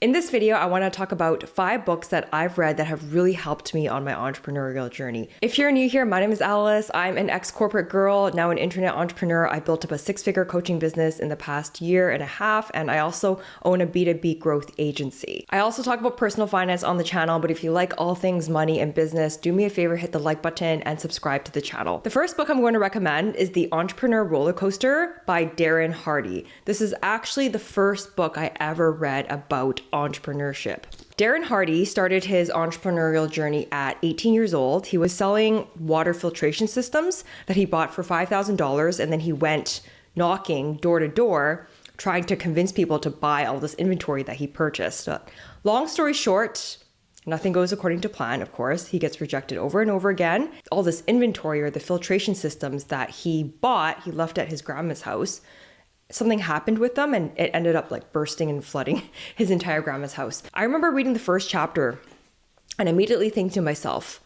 In this video, I want to talk about 5 books that I've read that have really helped me on my entrepreneurial journey. If you're new here, my name is Alice. I'm an ex-corporate girl, now an internet entrepreneur. I built up a 6-figure coaching business in the past year and a half, and I also own a B2B growth agency. I also talk about personal finance on the channel, but if you like all things money and business, do me a favor, hit the like button and subscribe to the channel. The first book I'm going to recommend is The Entrepreneur Roller Coaster by Darren Hardy. This is actually the first book I ever read about entrepreneurship. Darren Hardy started his entrepreneurial journey at 18 years old. He was selling water filtration systems that he bought for $5,000, and then he went knocking door to door trying to convince people to buy all this inventory that he purchased. Long story short, nothing goes according to plan, of course. He gets rejected over and over again. All this inventory or the filtration systems that he bought, he left at his grandma's house. Something happened with them and it ended up like bursting and flooding his entire grandma's house. I remember reading the first chapter and immediately thinking to myself,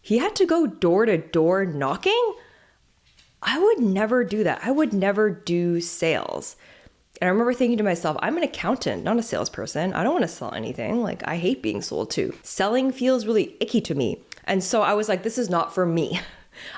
he had to go door to door knocking? I would never do that. I would never do sales. And I remember thinking to myself, I'm an accountant, not a salesperson. I don't want to sell anything. Like, I hate being sold to. Selling feels really icky to me. And so I was like, this is not for me.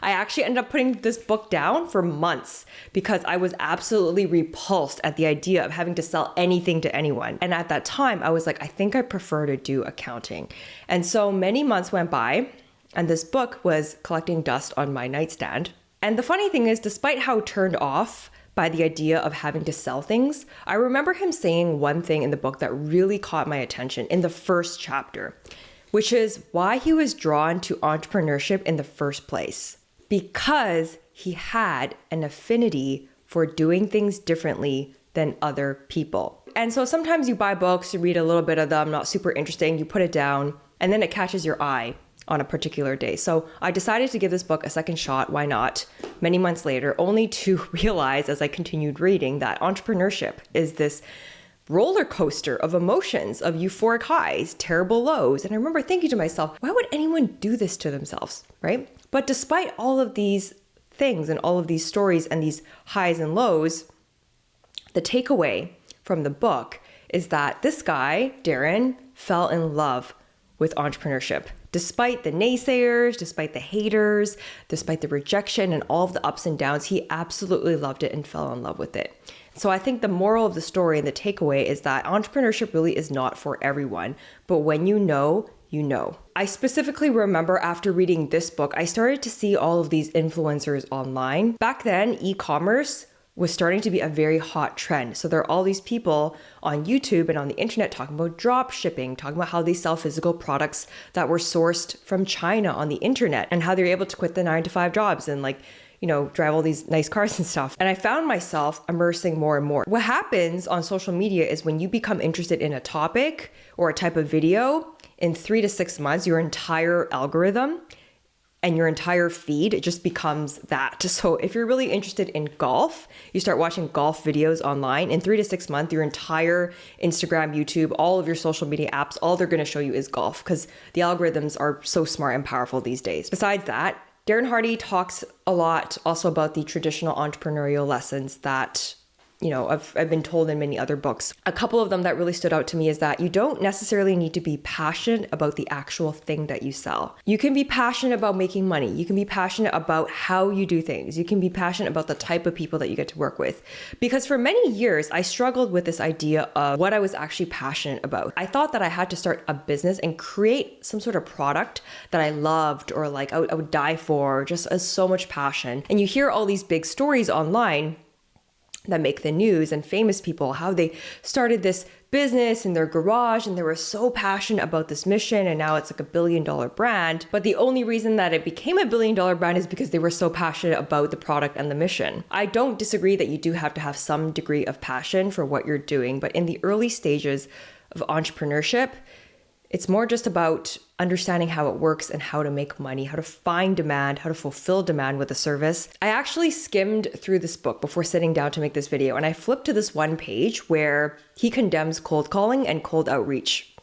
I actually ended up putting this book down for months because I was absolutely repulsed at the idea of having to sell anything to anyone. And at that time, I was like, I think I prefer to do accounting. And so many months went by, and this book was collecting dust on my nightstand. And the funny thing is, despite how turned off by the idea of having to sell things, I remember him saying one thing in the book that really caught my attention in the first chapter, which is why he was drawn to entrepreneurship in the first place. Because he had an affinity for doing things differently than other people. And so sometimes you buy books, you read a little bit of them, not super interesting, you put it down, and then it catches your eye on a particular day. So I decided to give this book a second shot, why not, many months later, only to realize as I continued reading that entrepreneurship is this roller coaster of emotions, of euphoric highs, terrible lows. And I remember thinking to myself, why would anyone do this to themselves, right? But despite all of these things and all of these stories and these highs and lows, the takeaway from the book is that this guy, Darren, fell in love with entrepreneurship. Despite the naysayers, despite the haters, despite the rejection and all of the ups and downs, he absolutely loved it and fell in love with it. So I think the moral of the story and the takeaway is that entrepreneurship really is not for everyone, but when you know, you know. I specifically remember after reading this book, I started to see all of these influencers online. Back then, e-commerce was starting to be a very hot trend. So there are all these people on YouTube and on the internet talking about drop shipping, talking about how they sell physical products that were sourced from China on the internet and how they're able to quit the 9-to-5 jobs and drive all these nice cars and stuff. And I found myself immersing more and more. What happens on social media is when you become interested in a topic or a type of video, in 3 to 6 months, your entire algorithm and your entire feed, it just becomes that. So if you're really interested in golf, you start watching golf videos online. In 3 to 6 months, your entire Instagram, YouTube, all of your social media apps, all they're gonna show you is golf because the algorithms are so smart and powerful these days. Besides that, Darren Hardy talks a lot also about the traditional entrepreneurial lessons that I've been told in many other books. A couple of them that really stood out to me is that you don't necessarily need to be passionate about the actual thing that you sell. You can be passionate about making money. You can be passionate about how you do things. You can be passionate about the type of people that you get to work with. Because for many years, I struggled with this idea of what I was actually passionate about. I thought that I had to start a business and create some sort of product that I loved or I would die for, just as so much passion. And you hear all these big stories online that make the news and famous people, how they started this business in their garage and they were so passionate about this mission and now it's like $1 billion brand. But the only reason that it became $1 billion brand is because they were so passionate about the product and the mission. I don't disagree that you do have to have some degree of passion for what you're doing, but in the early stages of entrepreneurship, it's more just about understanding how it works and how to make money, how to find demand, how to fulfill demand with a service. I actually skimmed through this book before sitting down to make this video, and I flipped to this one page where he condemns cold calling and cold outreach.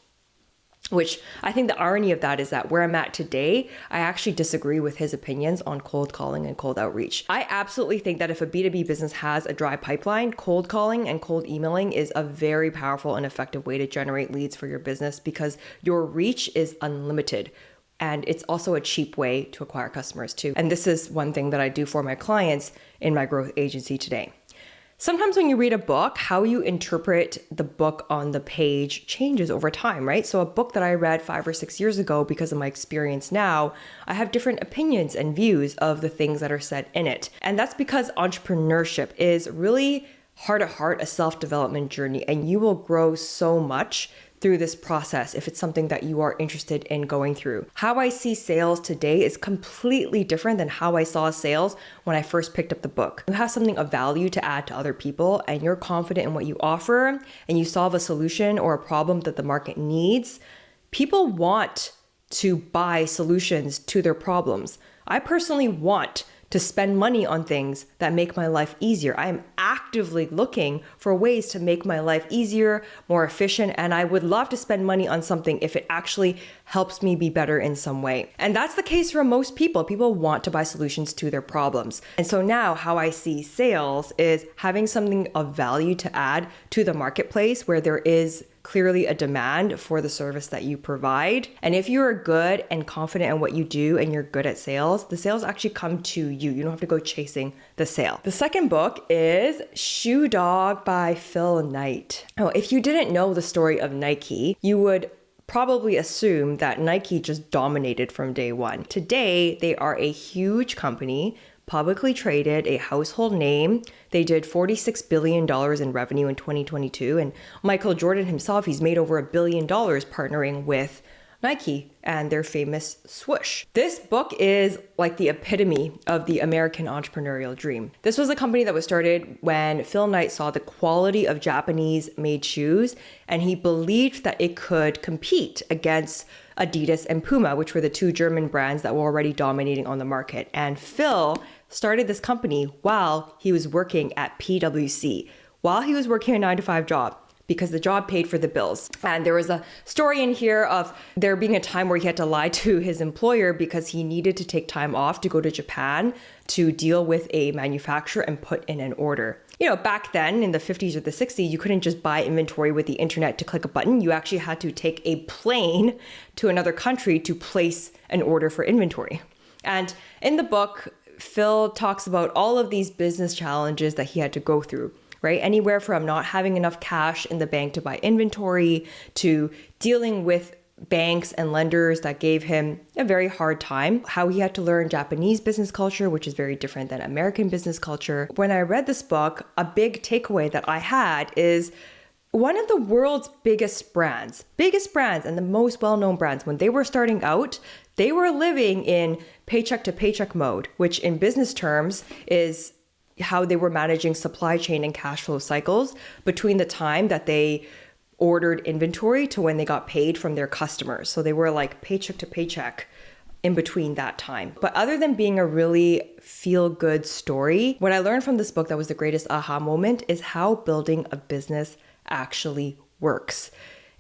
Which I think the irony of that is that where I'm at today, I actually disagree with his opinions on cold calling and cold outreach. I absolutely think that if a B2B business has a dry pipeline, cold calling and cold emailing is a very powerful and effective way to generate leads for your business because your reach is unlimited. And it's also a cheap way to acquire customers too. And this is one thing that I do for my clients in my growth agency today. Sometimes when you read a book, how you interpret the book on the page changes over time, right? So a book that I read 5 or 6 years ago, because of my experience now, I have different opinions and views of the things that are said in it. And that's because entrepreneurship is really heart at heart a self-development journey, and you will grow so much through this process if it's something that you are interested in going through. How I see sales today is completely different than how I saw sales when I first picked up the book. You have something of value to add to other people and you're confident in what you offer and you solve a solution or a problem that the market needs. People want to buy solutions to their problems. I personally want to spend money on things that make my life easier. I am actively looking for ways to make my life easier, more efficient, and I would love to spend money on something if it actually helps me be better in some way. And that's the case for most people. People want to buy solutions to their problems. And so now how I see sales is having something of value to add to the marketplace where there is clearly a demand for the service that you provide. And if you are good and confident in what you do and you're good at sales, the sales actually come to you. You don't have to go chasing the sale. The second book is Shoe Dog by Phil Knight. Oh, if you didn't know the story of Nike, you would probably assume that Nike just dominated from day one. Today, they are a huge company, publicly traded, a household name. They did $46 billion in revenue in 2022. And Michael Jordan himself, he's made over $1 billion partnering with Nike and their famous swoosh. This book is like the epitome of the American entrepreneurial dream. This was a company that was started when Phil Knight saw the quality of Japanese made shoes, and he believed that it could compete against Adidas and Puma, which were the two German brands that were already dominating on the market. And Phil started this company while he was working at PwC, while he was working a 9-to-5 job, because the job paid for the bills. And there was a story in here of there being a time where he had to lie to his employer because he needed to take time off to go to Japan to deal with a manufacturer and put in an order. You know, back then in the 50s or the 60s, you couldn't just buy inventory with the internet to click a button. You actually had to take a plane to another country to place an order for inventory. And in the book, Phil talks about all of these business challenges that he had to go through, right? Anywhere from not having enough cash in the bank to buy inventory to dealing with banks and lenders that gave him a very hard time, how he had to learn Japanese business culture, which is very different than American business culture. When I read this book, a big takeaway that I had is one of the world's biggest brands and the most well-known brands, when they were starting out, they were living in paycheck to paycheck mode, which in business terms is how they were managing supply chain and cash flow cycles between the time that they ordered inventory to when they got paid from their customers. So they were like paycheck to paycheck in between that time. But other than being a really feel-good story, what I learned from this book that was the greatest aha moment is how building a business actually works.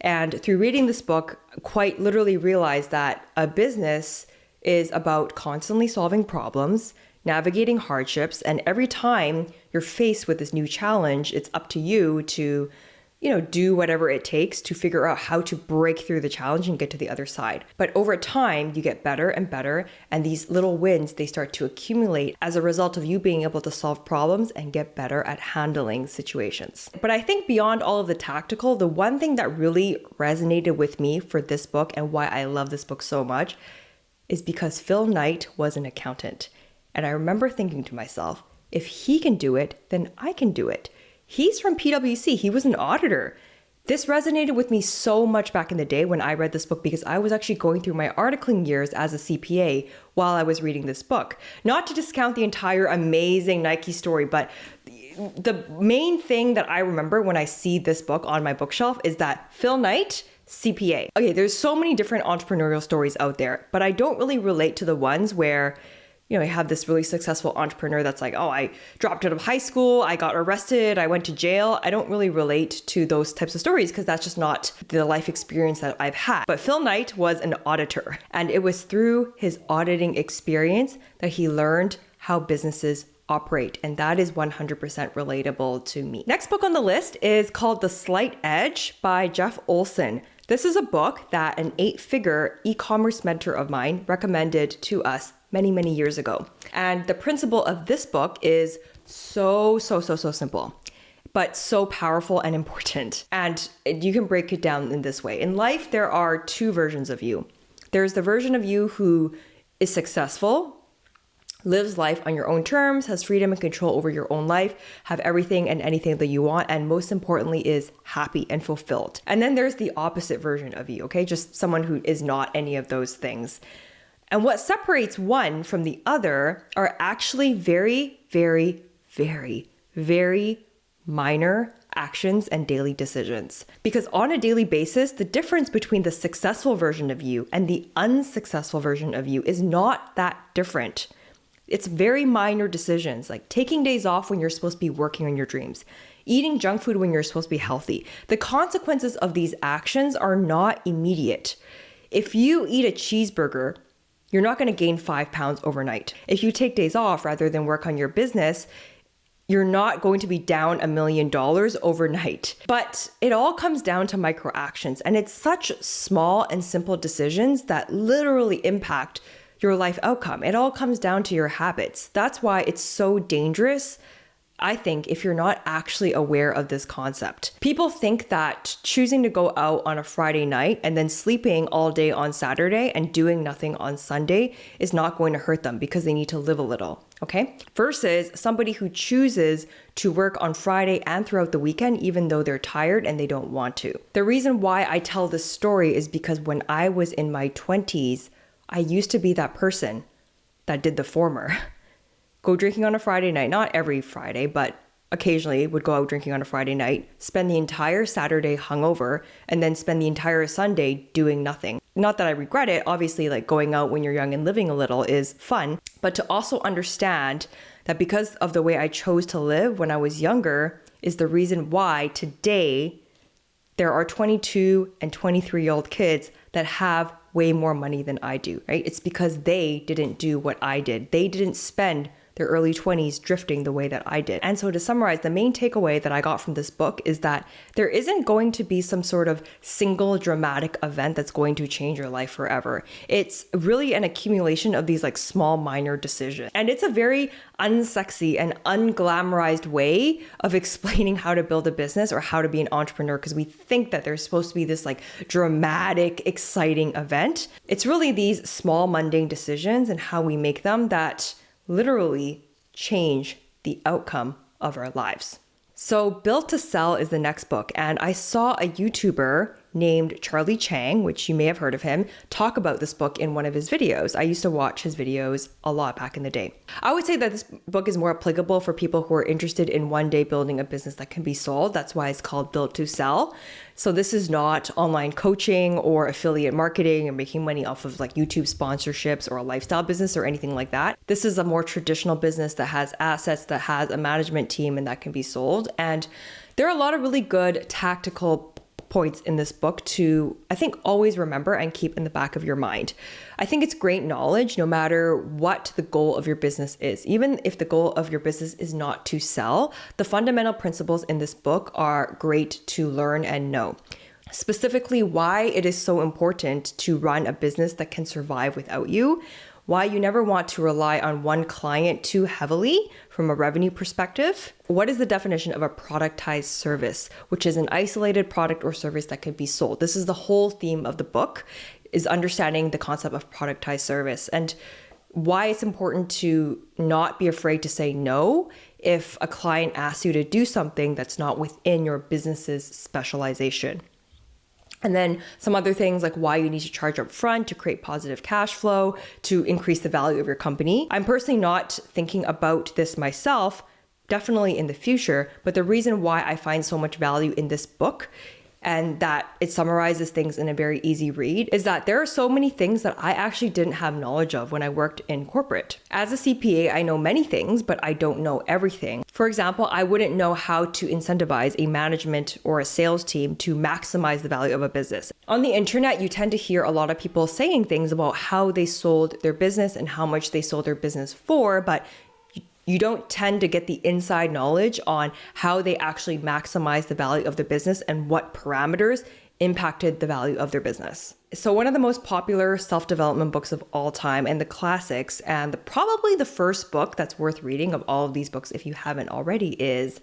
And through reading this book, quite literally realized that a business is about constantly solving problems, navigating hardships, and every time you're faced with this new challenge, it's up to you to, do whatever it takes to figure out how to break through the challenge and get to the other side. But over time, you get better and better, and these little wins, they start to accumulate as a result of you being able to solve problems and get better at handling situations. But I think beyond all of the tactical, the one thing that really resonated with me for this book and why I love this book so much is because Phil Knight was an accountant. And I remember thinking to myself, if he can do it, then I can do it. He's from PwC. He was an auditor. This resonated with me so much back in the day when I read this book because I was actually going through my articling years as a CPA while I was reading this book. Not to discount the entire amazing Nike story, but the main thing that I remember when I see this book on my bookshelf is that Phil Knight, CPA. Okay, there's so many different entrepreneurial stories out there, but I don't really relate to the ones where you have this really successful entrepreneur that's like, oh, I dropped out of high school, I got arrested, I went to jail. I don't really relate to those types of stories because that's just not the life experience that I've had. But Phil Knight was an auditor, and it was through his auditing experience that he learned how businesses operate. And that is 100% relatable to me. Next book on the list is called The Slight Edge by Jeff Olson. This is a book that an 8-figure e-commerce mentor of mine recommended to us many, many years ago. And the principle of this book is so simple, but so powerful and important. And you can break it down in this way. In life, there are 2 versions of you. There's the version of you who is successful, lives life on your own terms, has freedom and control over your own life, have everything and anything that you want, and most importantly is happy and fulfilled. And then there's the opposite version of you, okay? Just someone who is not any of those things. And what separates one from the other are actually very, very, very, very minor actions and daily decisions. Because on a daily basis, the difference between the successful version of you and the unsuccessful version of you is not that different. It's very minor decisions, like taking days off when you're supposed to be working on your dreams, eating junk food when you're supposed to be healthy. The consequences of these actions are not immediate. If you eat a cheeseburger, you're not going to gain 5 pounds overnight. If you take days off rather than work on your business, you're not going to be down $1 million overnight. But it all comes down to micro actions. And it's such small and simple decisions that literally impact your life outcome. It all comes down to your habits. That's why it's so dangerous, I think, if you're not actually aware of this concept. People think that choosing to go out on a Friday night and then sleeping all day on Saturday and doing nothing on Sunday is not going to hurt them because they need to live a little, okay? Versus somebody who chooses to work on Friday and throughout the weekend, even though they're tired and they don't want to. The reason why I tell this story is because when I was in my 20s, I used to be that person that did the former. Go drinking on a Friday night, not every Friday, but occasionally would go out drinking on a Friday night, spend the entire Saturday hungover, and then spend the entire Sunday doing nothing. Not that I regret it. Obviously, like going out when you're young and living a little is fun, but to also understand that because of the way I chose to live when I was younger is the reason why today there are 22 and 23-year-old kids that have way more money than I do, right? It's because they didn't do what I did. They didn't spend their early 20s drifting the way that I did. And so to summarize, the main takeaway that I got from this book is that there isn't going to be some sort of single dramatic event that's going to change your life forever. It's really an accumulation of these like small minor decisions. And it's a very unsexy and unglamorized way of explaining how to build a business or how to be an entrepreneur, because we think that there's supposed to be this like dramatic, exciting event. It's really these small mundane decisions and how we make them that literally change the outcome of our lives. So Built to Sell is the next book. And I saw a YouTuber named Charlie Chang, which you may have heard of him, talk about this book in one of his videos. I used to watch his videos a lot back in the day. I would say that this book is more applicable for people who are interested in one day building a business that can be sold. That's why it's called Built to Sell. So this is not online coaching or affiliate marketing or making money off of like YouTube sponsorships or a lifestyle business or anything like that. This is a more traditional business that has assets, that has a management team, and that can be sold. And there are a lot of really good tactical points in this book to, I think, always remember and keep in the back of your mind. I think it's great knowledge no matter what the goal of your business is. Even if the goal of your business is not to sell, the fundamental principles in this book are great to learn and know. Specifically, why it is so important to run a business that can survive without you, why you never want to rely on one client too heavily from a revenue perspective. What is the definition of a productized service, which is an isolated product or service that can be sold? This is the whole theme of the book, is understanding the concept of productized service and why it's important to not be afraid to say no if a client asks you to do something that's not within your business's specialization. And then some other things like why you need to charge up front to create positive cash flow, to increase the value of your company. I'm personally not thinking about this myself, definitely in the future, but the reason why I find so much value in this book and that it summarizes things in a very easy read, is that there are so many things that I actually didn't have knowledge of when I worked in corporate. As a CPA, I know many things, but I don't know everything. For example, I wouldn't know how to incentivize a management or a sales team to maximize the value of a business. On the internet, you tend to hear a lot of people saying things about how they sold their business and how much they sold their business for, but you don't tend to get the inside knowledge on how they actually maximize the value of the business and what parameters impacted the value of their business. So one of the most popular self-development books of all time and the classics, and probably the first book that's worth reading of all of these books if you haven't already, is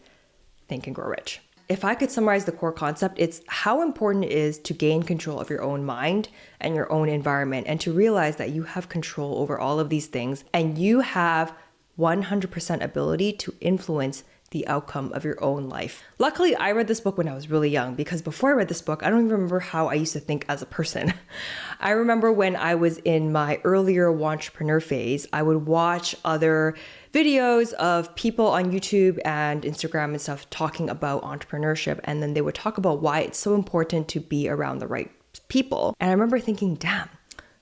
Think and Grow Rich. If I could summarize the core concept, it's how important it is to gain control of your own mind and your own environment, and to realize that you have control over all of these things and you have 100% ability to influence the outcome of your own life. Luckily, I read this book when I was really young, because before I read this book, I don't even remember how I used to think as a person. I remember when I was in my earlier want-repreneur phase, I would watch other videos of people on YouTube and Instagram and stuff talking about entrepreneurship, and then they would talk about why it's so important to be around the right people. And I remember thinking, damn,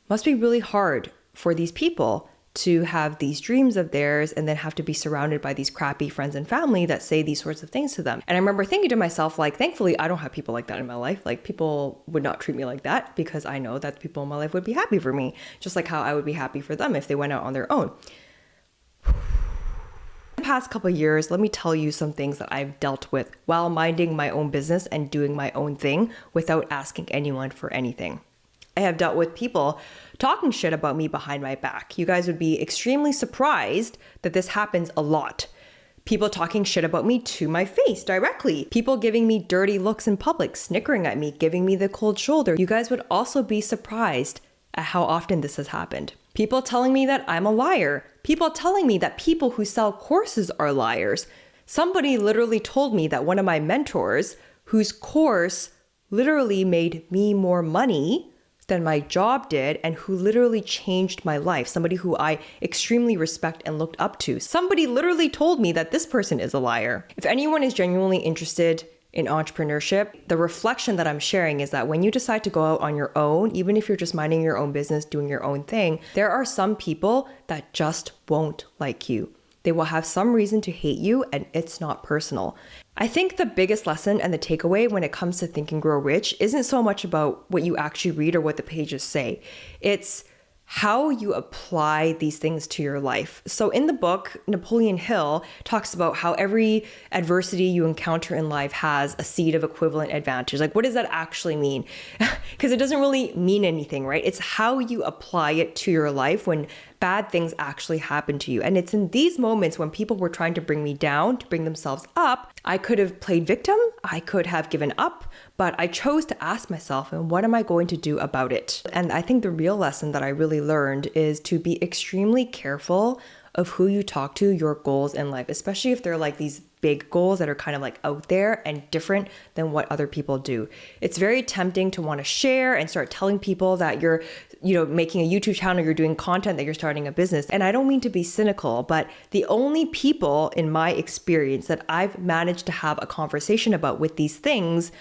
must be really hard for these people to have these dreams of theirs and then have to be surrounded by these crappy friends and family that say these sorts of things to them. And I remember thinking to myself, like, thankfully, I don't have people like that in my life. Like, people would not treat me like that, because I know that people in my life would be happy for me, just like how I would be happy for them if they went out on their own. The past couple of years, let me tell you some things that I've dealt with while minding my own business and doing my own thing without asking anyone for anything. I have dealt with people talking shit about me behind my back. You guys would be extremely surprised that this happens a lot. People talking shit about me to my face directly. People giving me dirty looks in public, snickering at me, giving me the cold shoulder. You guys would also be surprised at how often this has happened. People telling me that I'm a liar. People telling me that people who sell courses are liars. Somebody literally told me that one of my mentors, whose course literally made me more money than my job did, and who literally changed my life, somebody who I extremely respect and looked up to, somebody literally told me that this person is a liar. If anyone is genuinely interested in entrepreneurship, the reflection that I'm sharing is that when you decide to go out on your own, even if you're just minding your own business, doing your own thing, there are some people that just won't like you. They will have some reason to hate you, and it's not personal. I think the biggest lesson and the takeaway when it comes to Think and Grow Rich isn't so much about what you actually read or what the pages say. It's how you apply these things to your life. So in the book, Napoleon Hill talks about how every adversity you encounter in life has a seed of equivalent advantage. Like, what does that actually mean? Because it doesn't really mean anything, right? It's how you apply it to your life when bad things actually happen to you. And it's in these moments when people were trying to bring me down, to bring themselves up, I could have played victim, I could have given up, but I chose to ask myself, and what am I going to do about it? And I think the real lesson that I really learned is to be extremely careful of who you talk to, your goals in life, especially if they're like these big goals that are kind of like out there and different than what other people do. It's very tempting to want to share and start telling people that you're, making a YouTube channel, you're doing content, that you're starting a business. And I don't mean to be cynical, but the only people in my experience that I've managed to have a conversation about with these things,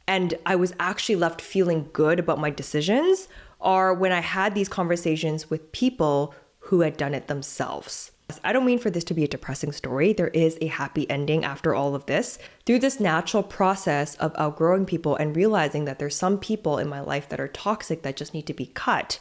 and I was actually left feeling good about my decisions, are when I had these conversations with people who had done it themselves. I don't mean for this to be a depressing story. There is a happy ending after all of this. Through this natural process of outgrowing people and realizing that there's some people in my life that are toxic that just need to be cut,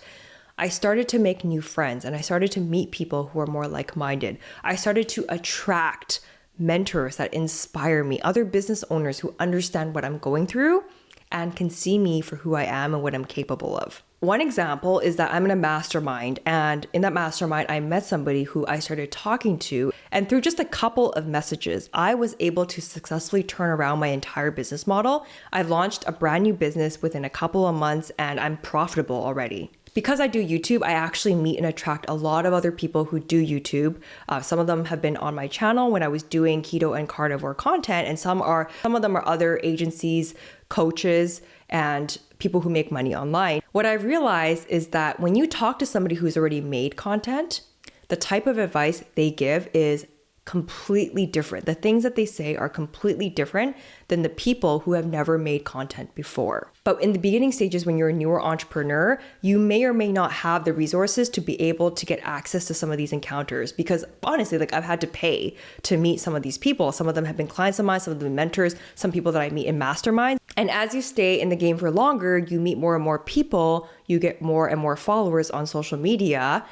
I started to make new friends, and I started to meet people who are more like-minded. I started to attract mentors that inspire me, other business owners who understand what I'm going through and can see me for who I am and what I'm capable of. One example is that I'm in a mastermind, and in that mastermind, I met somebody who I started talking to, and through just a couple of messages, I was able to successfully turn around my entire business model. I've launched a brand new business within a couple of months, and I'm profitable already. Because I do YouTube, I actually meet and attract a lot of other people who do YouTube. Some of them have been on my channel when I was doing keto and carnivore content, and some of them are other agencies, coaches, and people who make money online. What I've realized is that when you talk to somebody who's already made content, the type of advice they give is completely different. The things that they say are completely different than the people who have never made content before. But in the beginning stages, when you're a newer entrepreneur, you may or may not have the resources to be able to get access to some of these encounters. Because honestly, like, I've had to pay to meet some of these people. Some of them have been clients of mine, some of them mentors, some people that I meet in masterminds. And as you stay in the game for longer, you meet more and more people, you get more and more followers on social media.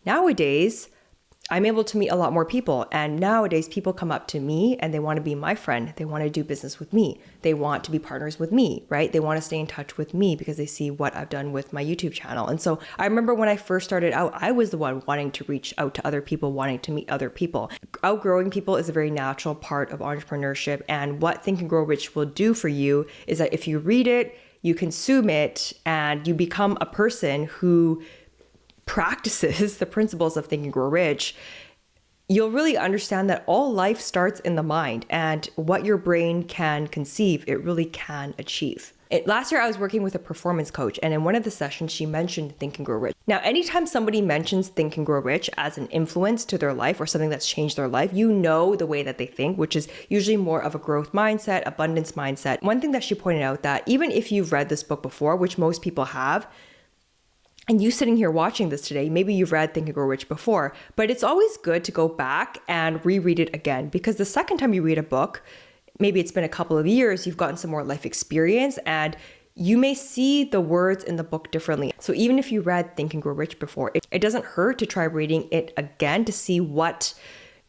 Nowadays, I'm able to meet a lot more people. And nowadays, people come up to me and they want to be my friend. They want to do business with me. They want to be partners with me, right? They want to stay in touch with me because they see what I've done with my YouTube channel. And so I remember when I first started out, I was the one wanting to reach out to other people, wanting to meet other people. Outgrowing people is a very natural part of entrepreneurship. And what Think and Grow Rich will do for you is that if you read it, you consume it, and you become a person who practices the principles of Think and Grow Rich, you'll really understand that all life starts in the mind, and what your brain can conceive, it really can achieve. Last year, I was working with a performance coach, and in one of the sessions, she mentioned Think and Grow Rich. Now, anytime somebody mentions Think and Grow Rich as an influence to their life or something that's changed their life, you know the way that they think, which is usually more of a growth mindset, abundance mindset. One thing that she pointed out, that even if you've read this book before, which most people have, and you sitting here watching this today, maybe you've read Think and Grow Rich before, but it's always good to go back and reread it again, because the second time you read a book, maybe it's been a couple of years, you've gotten some more life experience, and you may see the words in the book differently. So even if you read Think and Grow Rich before, it doesn't hurt to try reading it again to see what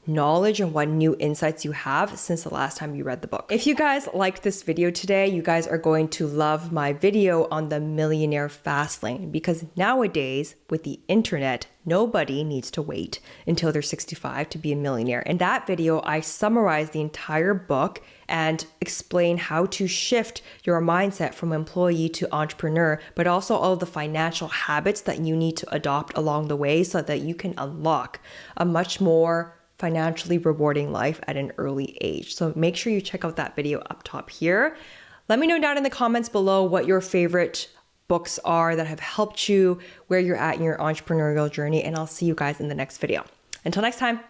knowledge and what new insights you have since the last time you read the book. If you guys liked this video today, you guys are going to love my video on the millionaire fast lane, because nowadays with the internet, nobody needs to wait until they're 65 to be a millionaire. In that video, I summarize the entire book and explain how to shift your mindset from employee to entrepreneur, but also all of the financial habits that you need to adopt along the way so that you can unlock a much more financially rewarding life at an early age. So make sure you check out that video up top here. Let me know down in the comments below what your favorite books are that have helped you, where you're at in your entrepreneurial journey, and I'll see you guys in the next video. Until next time.